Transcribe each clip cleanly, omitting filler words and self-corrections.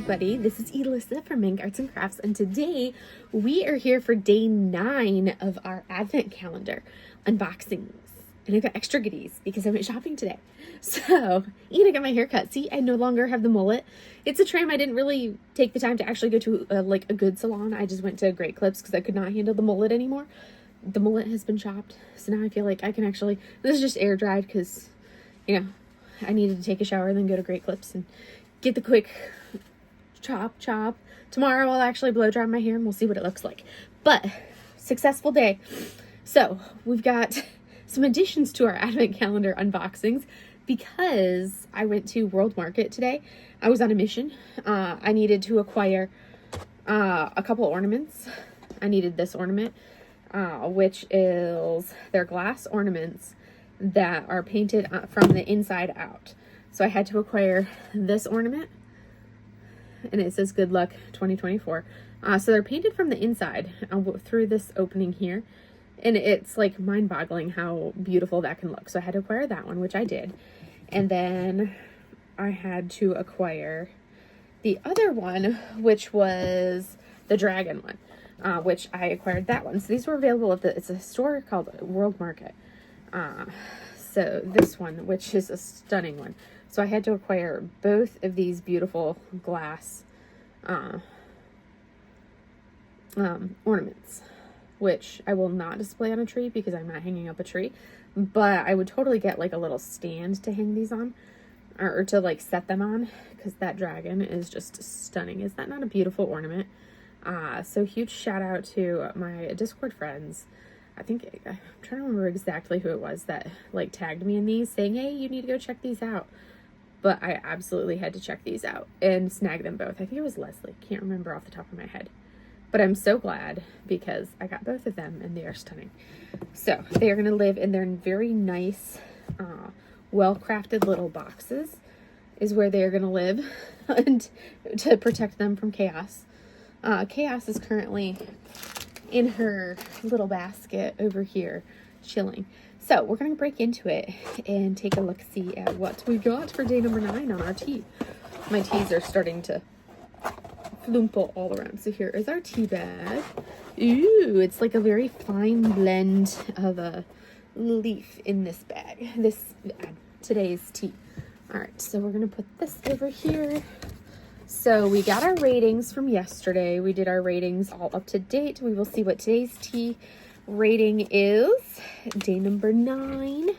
everybody. This is Elissa from Mink Arts and Crafts, and today we are here for day 9 of our advent calendar unboxings. And I got extra goodies because I went shopping today. So, I got my hair cut. See, I no longer have the mullet. It's a trim. I didn't really take the time to actually go to a good salon. I just went to Great Clips because I could not handle the mullet anymore. The mullet has been chopped, so now I feel like I can actually, this is just air dried because, I needed to take a shower and then go to Great Clips and get the quick chop. Tomorrow I'll actually blow dry my hair and we'll see what it looks like. But, successful day. So, we've got some additions to our advent calendar unboxings because I went to World Market today. I was on a mission. I needed to acquire a couple ornaments. I needed this ornament, which is their glass ornaments that are painted from the inside out. So I had to acquire this ornament, and it says good luck 2024. So they're painted from the inside through this opening here, and it's like mind-boggling how beautiful that can look. So I had to acquire that one, which I did, and then I had to acquire the other one, which was the dragon one, which I acquired that one. So these were available at it's a store called World Market. So this one, which is a stunning one. So I had to acquire both of these beautiful glass ornaments, which I will not display on a tree because I'm not hanging up a tree, but I would totally get like a little stand to hang these on, or to like set them on, because that dragon is just stunning. Is that not a beautiful ornament? So huge shout out to my Discord friends. I'm trying to remember exactly who it was that like tagged me in these saying, hey, you need to go check these out. But I absolutely had to check these out and snag them both. I think it was Leslie. Can't remember off the top of my head. But I'm so glad because I got both of them and they are stunning. So they are going to live in their very nice, well-crafted little boxes is where they are going to live and to protect them from chaos. Chaos is currently in her little basket over here chilling. So we're going to break into it and take a look-see at what we got for day number 9 on our tea. My teas are starting to flumple all around. So here is our tea bag. Ooh, it's like a very fine blend of a leaf in this bag. Today's tea. All right, so we're going to put this over here. So we got our ratings from yesterday. We did our ratings all up to date. We will see what today's tea rating is. Day number 9.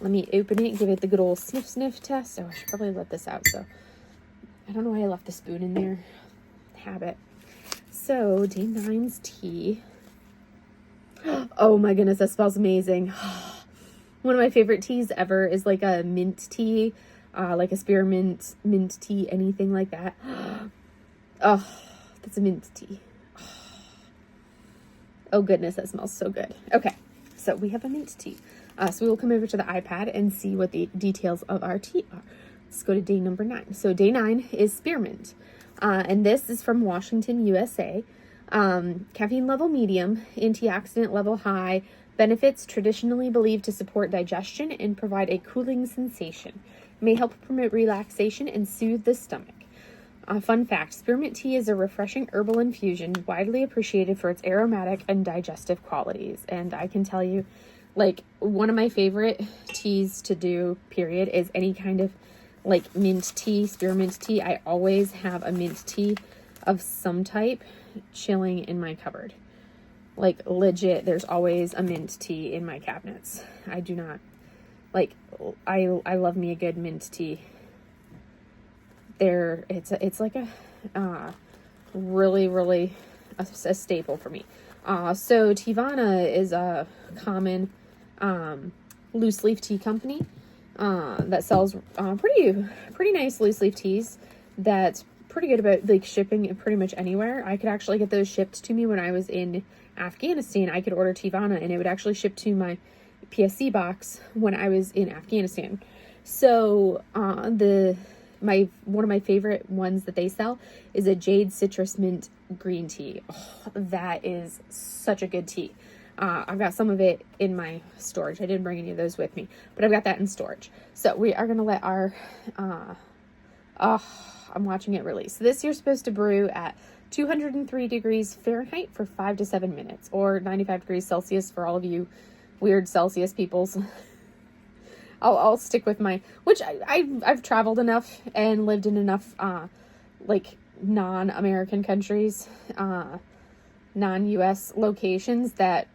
Let me open it, give it the good old sniff test. Oh, I should probably let this out. So I don't know why I left the spoon in there. Habit. So day 9's tea. Oh my goodness, that smells amazing. One of my favorite teas ever is like a mint tea. Like a spearmint, mint tea, anything like that. Oh, that's a mint tea. Oh goodness, that smells so good. Okay, so we have a mint tea. So we will come over to the iPad and see what the details of our tea are. Let's go to day number 9. So day 9 is spearmint. And this is from Washington, USA. Caffeine level medium, antioxidant level high, benefits traditionally believed to support digestion and provide a cooling sensation. May help promote relaxation and soothe the stomach. Fun fact, spearmint tea is a refreshing herbal infusion widely appreciated for its aromatic and digestive qualities. And I can tell you, like, one of my favorite teas to do, period, is any kind of, like, mint tea, spearmint tea. I always have a mint tea of some type chilling in my cupboard. Like, legit, there's always a mint tea in my cabinets. I do not... Like, I love me a good mint tea. It's like a really a staple for me. So Teavana is a common loose leaf tea company that sells pretty nice loose leaf teas. That's pretty good about like shipping pretty much anywhere. I could actually get those shipped to me when I was in Afghanistan. I could order Teavana and it would actually ship to my PSC box when I was in Afghanistan. So one of my favorite ones that they sell is a Jade Citrus Mint green tea. Oh, that is such a good tea. I've got some of it in my storage. I didn't bring any of those with me, but I've got that in storage. So we are going to let our Oh, I'm watching it release. So this you're supposed to brew at 203 degrees Fahrenheit for 5 to 7 minutes, or 95 degrees Celsius for all of you weird Celsius peoples. I'll stick with my, which I've traveled enough and lived in enough like non-American countries, non-US locations that,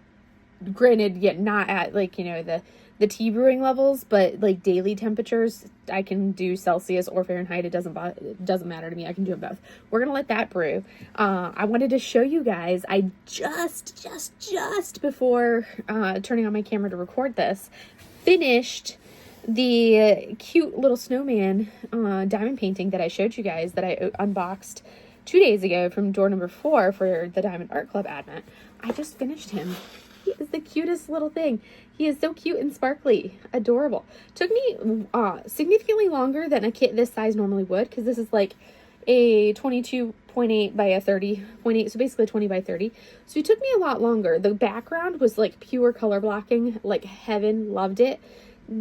granted, yet not at like, you know, the tea brewing levels, but like daily temperatures, I can do Celsius or Fahrenheit. It doesn't matter to me. I can do them both. We're gonna let that brew. I wanted to show you guys. I just before turning on my camera to record this, finished the cute little snowman diamond painting that I showed you guys, that I unboxed 2 days ago from door number 4 for the Diamond Art Club Advent. I just finished him. He is the cutest little thing. He is so cute and sparkly. Adorable. Took me significantly longer than a kit this size normally would, because this is like a 22.8 by a 30.8, so basically 20 by 30. So it took me a lot longer. The background was like pure color blocking, like heaven. Loved it.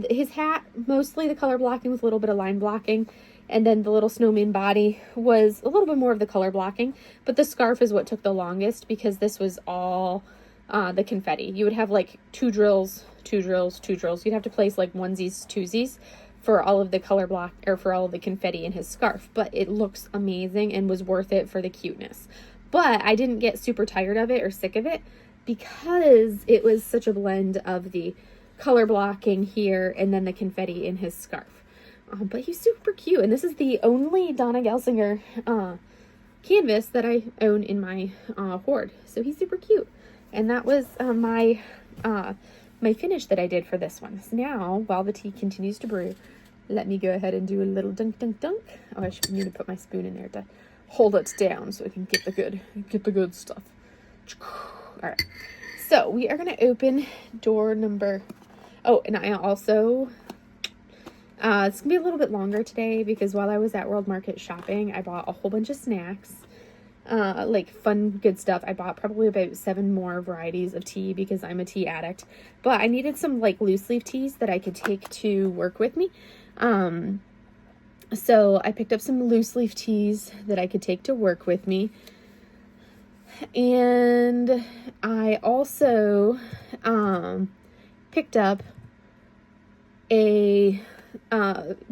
His hat, mostly the color blocking with a little bit of line blocking. And then the little snowman body was a little bit more of the color blocking. But the scarf is what took the longest, because this was all the confetti. You would have like two drills. You'd have to place like onesies, twosies for all of the color block, or for all of the confetti in his scarf. But it looks amazing and was worth it for the cuteness. But I didn't get super tired of it or sick of it, because it was such a blend of the color blocking here and then the confetti in his scarf. But he's super cute, and this is the only Donna Gelsinger canvas that I own in my hoard. So he's super cute, and that was my finish that I did for this one. So now, while the tea continues to brew, let me go ahead and do a little dunk. Oh, I should need to put my spoon in there to hold it down so I can get the good stuff. All right, so we are going to open door number. Oh, and I also, it's going to be a little bit longer today, because while I was at World Market shopping, I bought a whole bunch of snacks, like fun, good stuff. I bought probably about 7 more varieties of tea, because I'm a tea addict, but I needed some like loose leaf teas that I could take to work with me. So I picked up some loose leaf teas that I could take to work with me. And I also, picked up a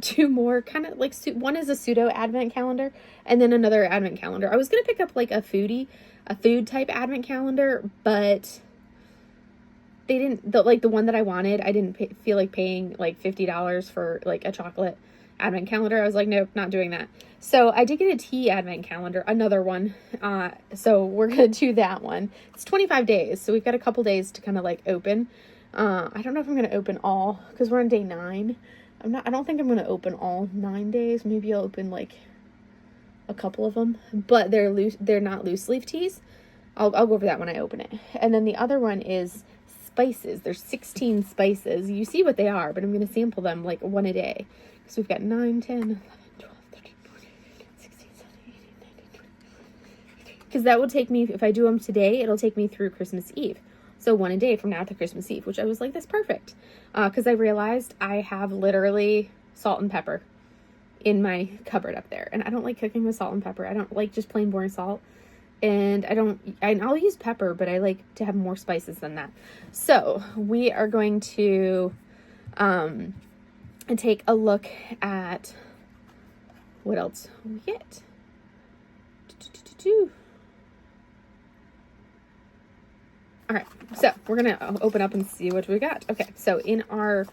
2 more kind of like, one is a pseudo advent calendar, and then another advent calendar. I was gonna pick up like a food type advent calendar, but they didn't, the one that I wanted, I didn't feel like paying like $50 for like a chocolate advent calendar. I was like, nope, not doing that. So I did get a tea advent calendar, another one. So we're gonna do that one. It's 25 days, so we've got a couple days to kind of like open. I don't know if I'm gonna open all, because we're on day 9. I don't think I'm gonna open all 9 days. Maybe I'll open like a couple of them, but they're not loose leaf teas. I'll go over that when I open it. And then the other one is spices. There's 16 spices. You see what they are, but I'm gonna sample them like one a day. So we've got 9, 10, 11, 12, 13, 14, 15, 16, 17, 18, 19, 20. Because that will take me, if I do them today, it'll take me through Christmas Eve. So 1 a day from now to Christmas Eve, which I was like, that's perfect. Because I realized I have literally salt and pepper in my cupboard up there. And I don't like cooking with salt and pepper. I don't like just plain boring salt. And I'll use pepper, but I like to have more spices than that. So we are going to take a look at what else we get. All right, so we're gonna open up and see what we got. Okay, so in our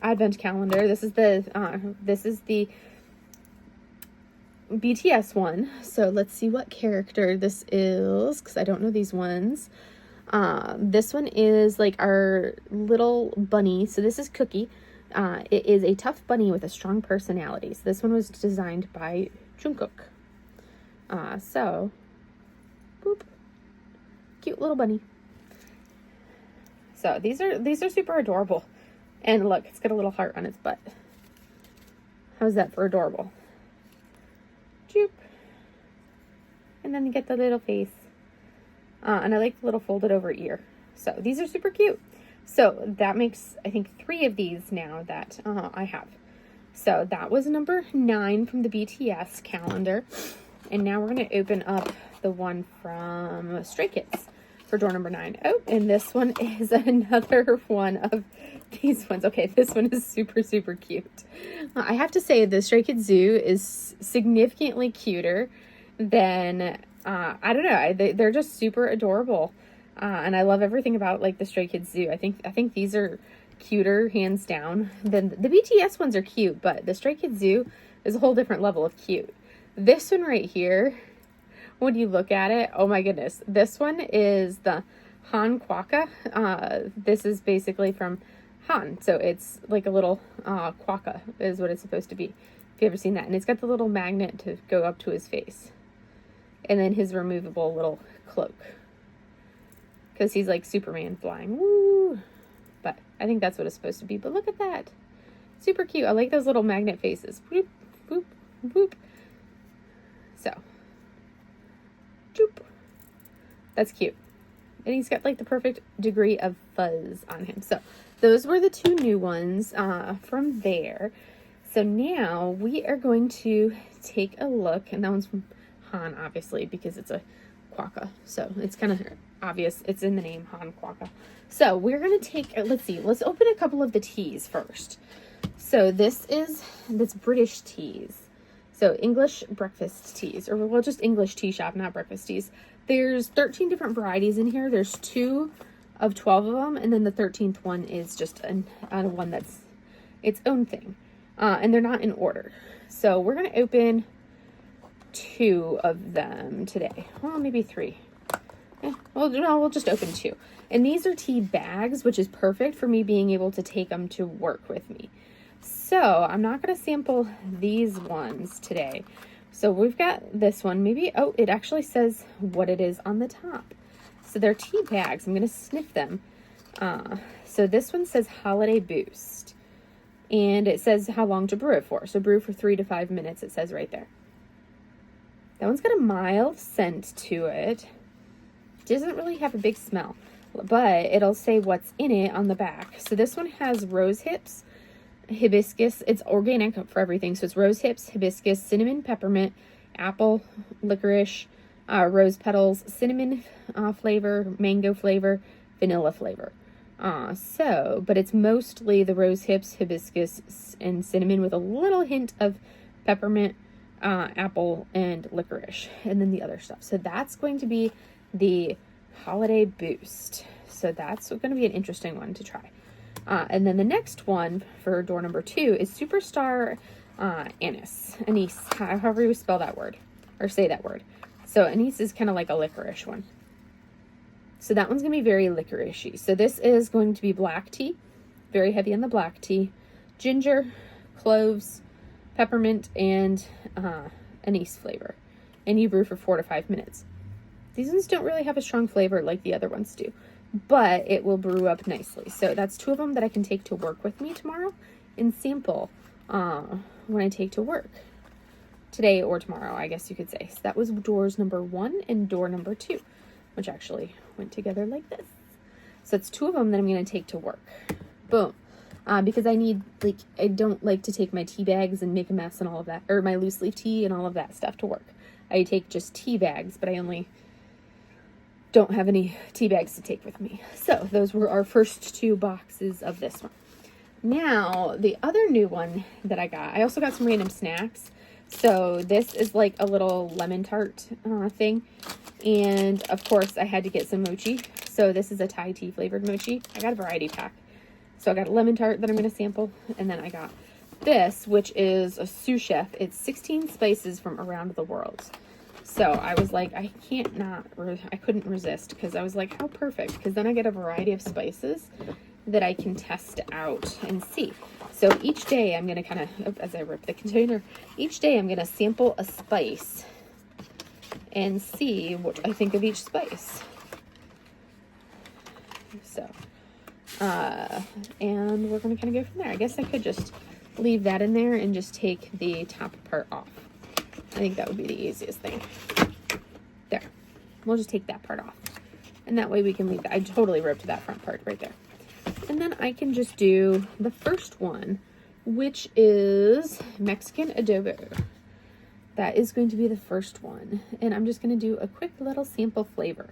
advent calendar, this is the BTS one. So let's see what character this is, because I don't know these ones. This one is like our little bunny. So this is Cookie. It is a tough bunny with a strong personality. So this one was designed by Jungkook. So, boop. Cute little bunny. So these are super adorable. And look, it's got a little heart on its butt. How's that for adorable? Joop. And then you get the little face. And I like the little folded over ear. So these are super cute. So that makes, I think, 3 of these now that I have. So that was number 9 from the BTS calendar. And now we're going to open up the one from Stray Kids for door number 9. Oh, and this one is another one of these ones. Okay, this one is super, super cute. I have to say the Stray Kids Zoo is significantly cuter than, I don't know, they're just super adorable. And I love everything about like the Stray Kids Zoo. I think these are cuter, hands down. Than the BTS ones are cute, but the Stray Kids Zoo is a whole different level of cute. This one right here, when you look at it, oh my goodness. This one is the Han Quokka. This is basically from Han. So it's like a little quokka is what it's supposed to be. If you've ever seen that. And it's got the little magnet to go up to his face. And then his removable little cloak. Because he's like Superman flying. Woo! But I think that's what it's supposed to be. But look at that. Super cute. I like those little magnet faces. Whoop, whoop, whoop. So. Choop. That's cute. And he's got like the perfect degree of fuzz on him. So those were the 2 new ones from there. So now we are going to take a look. And that one's from Han, obviously, because it's a quokka. So it's kind of obvious. It's in the name, Han Quokka. So we're going to take, let's open a couple of the teas first. So this is British teas. So English breakfast teas, or well, just English tea shop, not breakfast teas. There's 13 different varieties in here. There's 2 of 12 of them. And then the 13th one is just one that's its own thing. And they're not in order. So we're going to open 2 of them today. Well, maybe 3. Well, no, we'll just open 2. And these are tea bags, which is perfect for me being able to take them to work with me. So I'm not going to sample these ones today. So we've got this one. Maybe, oh, it actually says what it is on the top. So they're tea bags. I'm going to sniff them. So this one says Holiday Boost. And it says how long to brew it for. So brew for 3 to 5 minutes, it says right there. That one's got a mild scent to it. It doesn't really have a big smell, but it'll say what's in it on the back. So this one has rose hips, hibiscus. It's organic for everything. So it's rose hips, hibiscus, cinnamon, peppermint, apple, licorice, rose petals, cinnamon flavor, mango flavor, vanilla flavor. But it's mostly the rose hips, hibiscus, and cinnamon with a little hint of peppermint, apple, and licorice, and then the other stuff. So that's going to be the Holiday Boost. So that's going to be an interesting one to try. And then the next one for door number 2 is Superstar Anise. However you spell that word or say that word. So anise is kind of like a licorice one. So that one's going to be very licoricey. So this is going to be black tea, very heavy on the black tea, ginger, cloves, peppermint, and anise flavor. And you brew for 4 to 5 minutes. These ones don't really have a strong flavor like the other ones do, but it will brew up nicely. So that's 2 of them that I can take to work with me tomorrow and sample when I take to work. Today or tomorrow, I guess you could say. So that was doors number 1 and door number 2, which actually went together like this. So it's 2 of them that I'm going to take to work. Boom. Because I don't like to take my tea bags and make a mess and all of that, or my loose leaf tea and all of that stuff to work. I take just tea bags, but I only don't have any tea bags to take with me. So those were our first 2 boxes of this one. Now, the other new one that I also got some random snacks. So this is like a little lemon tart thing. And of course I had to get some mochi. So this is a Thai tea flavored mochi. I got a variety pack. So I got a lemon tart that I'm going to sample. And then I got this, which is a sous chef. It's 16 spices from around the world. So I was like, I couldn't resist, because I was like, how perfect, because then I get a variety of spices that I can test out and see. So each day I'm going to kind of, as I rip the container, each day I'm going to sample a spice and see what I think of each spice. So, and we're going to kind of go from there. I guess I could just leave that in there and just take the top part off. I think that would be the easiest thing. There. We'll just take that part off. And that way we can leave that. I totally ripped that front part right there. And then I can just do the first one which is Mexican adobo. That is going to be the first one. And I'm just going to do a quick little sample flavor.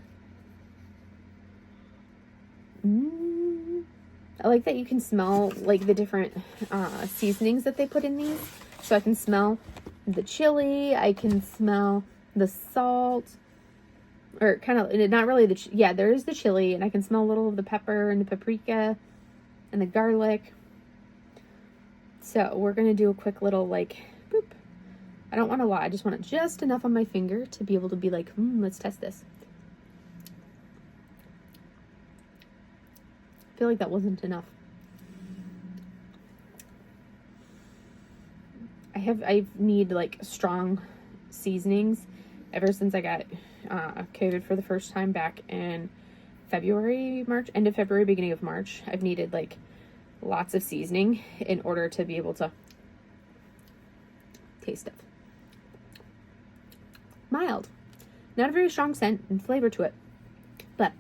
I like that you can smell like the different seasonings that they put in these. So I can smell the chili, I can smell the salt, or kind of, not really yeah, there is the chili, and I can smell a little of the pepper and the paprika and the garlic. So we're going to do a quick little like, boop. I don't want a lot. I just want it just enough on my finger to be able to be like, let's test this. I feel like that wasn't enough. I need like strong seasonings ever since I got COVID for the first time back in February, March, end of February, beginning of March. I've needed like lots of seasoning in order to be able to taste it. Mild, not a very strong scent and flavor to it, but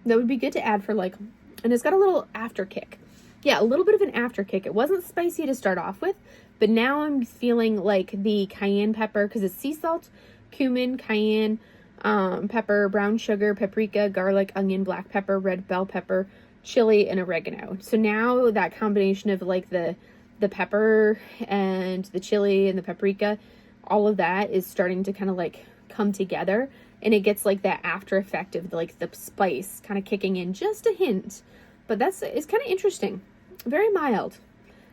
that would be good to add for like, and it's got a little after kick. Yeah, a little bit of an after kick. It wasn't spicy to start off with, but now I'm feeling like the cayenne pepper, because it's sea salt, cumin, cayenne, pepper, brown sugar, paprika, garlic, onion, black pepper, red bell pepper, chili, and oregano. So now that combination of like the pepper and the chili and the paprika, all of that is starting to kind of like come together, and it gets like that after effect of like the spice kind of kicking in just a hint. But it's kind of interesting. Very mild.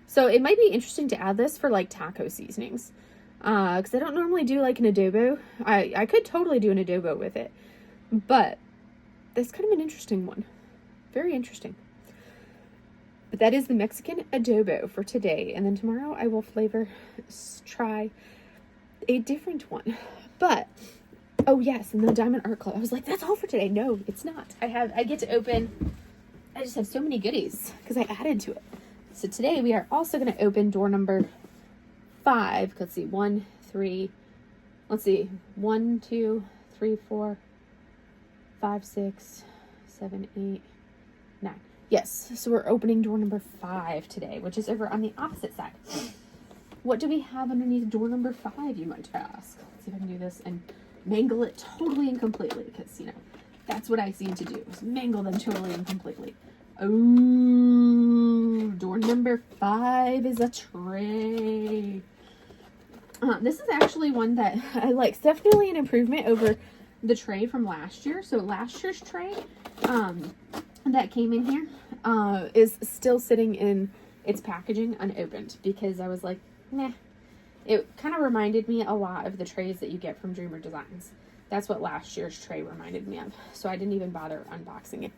So it might be interesting to add this for like taco seasonings. Because I don't normally do like an adobo. I could totally do an adobo with it. But that's kind of an interesting one. Very interesting. But that is the Mexican adobo for today. And then tomorrow I will try a different one. But, oh yes, and the Diamond Art Club. I was like, that's all for today. No, it's not. I get to open, I just have so many goodies because I added to it. So today we are also going to open door number 5. Let's see, 1, 2, 3, 4, 5, 6, 7, 8, 9. Yes, so we're opening door number 5 today, which is over on the opposite side. What do we have underneath door number 5, you might ask? Let's see if I can do this and mangle it totally and completely, because, you know, that's what I seem to do, is mangle them totally and completely. Oh, door number 5 is a tray. This is actually one that I like. It's definitely an improvement over the tray from last year. So last year's tray that came in here is still sitting in its packaging unopened, because I was like, nah. It kind of reminded me a lot of the trays that you get from Dreamer Designs. That's what last year's tray reminded me of. So I didn't even bother unboxing it.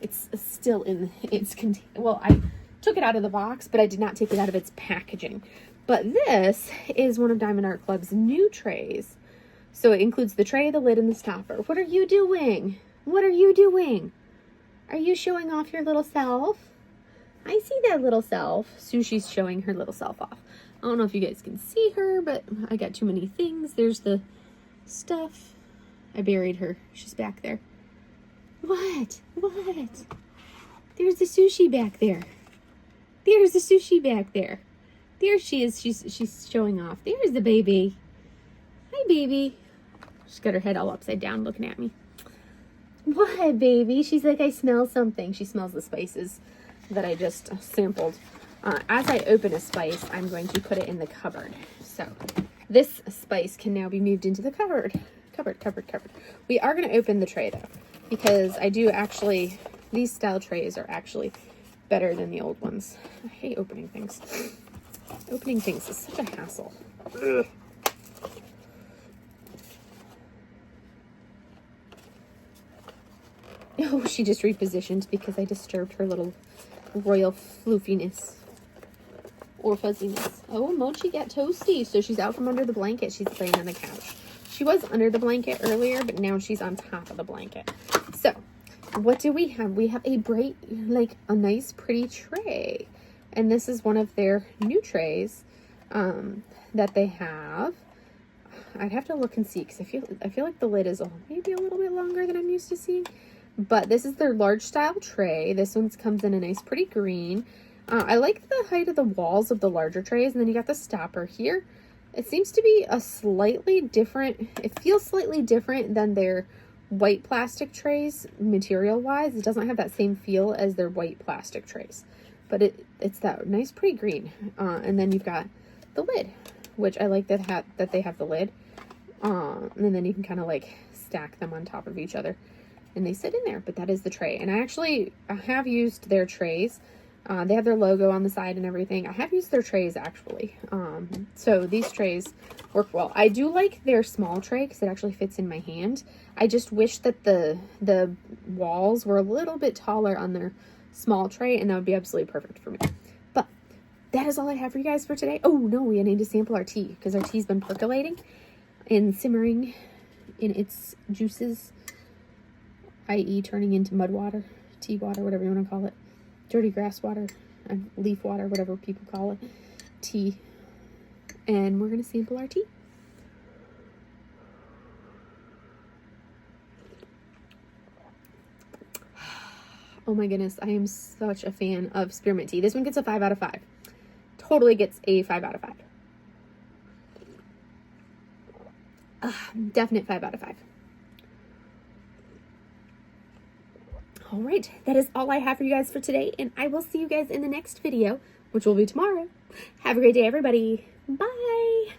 It's still in its well, I took it out of the box, but I did not take it out of its packaging. But this is one of Diamond Art Club's new trays. So it includes the tray, the lid, and the stopper. What are you doing? What are you doing? Are you showing off your little self? I see that little self. Sushi's showing her little self off. I don't know if you guys can see her, but I got too many things. There's the stuff. I buried her. She's back there. What? What? There's the sushi back there. There's the sushi back there. There she is. She's showing off. There's the baby. Hi, baby. She's got her head all upside down looking at me. What, baby? She's like, I smell something. She smells the spices that I just sampled. As I open a spice, I'm going to put it in the cupboard. So this spice can now be moved into the cupboard. Cupboard. We are going to open the tray, though, because I do actually, these style trays are actually better than the old ones. I hate opening things. Opening things is such a hassle. Ugh. Oh, she just repositioned because I disturbed her little royal floofiness or fuzziness. Oh, Mochi got toasty, so she's out from under the blanket. She's playing on the couch. She was under the blanket earlier, but now she's on top of the blanket. So, what do we have? We have a bright, like a nice pretty tray. And this is one of their new trays that they have. I'd have to look and see, because I feel like the lid is maybe a little bit longer than I'm used to seeing. But this is their large style tray. This one comes in a nice pretty green. I like the height of the walls of the larger trays, and then you got the stopper here. It seems to be a slightly different, it feels slightly different than their white plastic trays material-wise. It doesn't have that same feel as their white plastic trays, but it's that nice pretty green. And then you've got the lid, which I like that they have the lid. And then you can kind of like stack them on top of each other and they sit in there, but that is the tray. And I have used their trays. They have their logo on the side and everything. I have used their trays actually. So these trays work well. I do like their small tray because it actually fits in my hand. I just wish that the walls were a little bit taller on their small tray, and that would be absolutely perfect for me. But that is all I have for you guys for today. Oh no, we need to sample our tea because our tea's been percolating and simmering in its juices, i.e. turning into mud water, tea water, whatever you want to call it. Dirty grass water, leaf water, whatever people call it, tea. And we're going to sample our tea. Oh my goodness, I am such a fan of spearmint tea. This one gets a 5 out of 5. Totally gets a 5 out of 5. Definite 5 out of 5. All right, that is all I have for you guys for today, and I will see you guys in the next video, which will be tomorrow. Have a great day, everybody. Bye.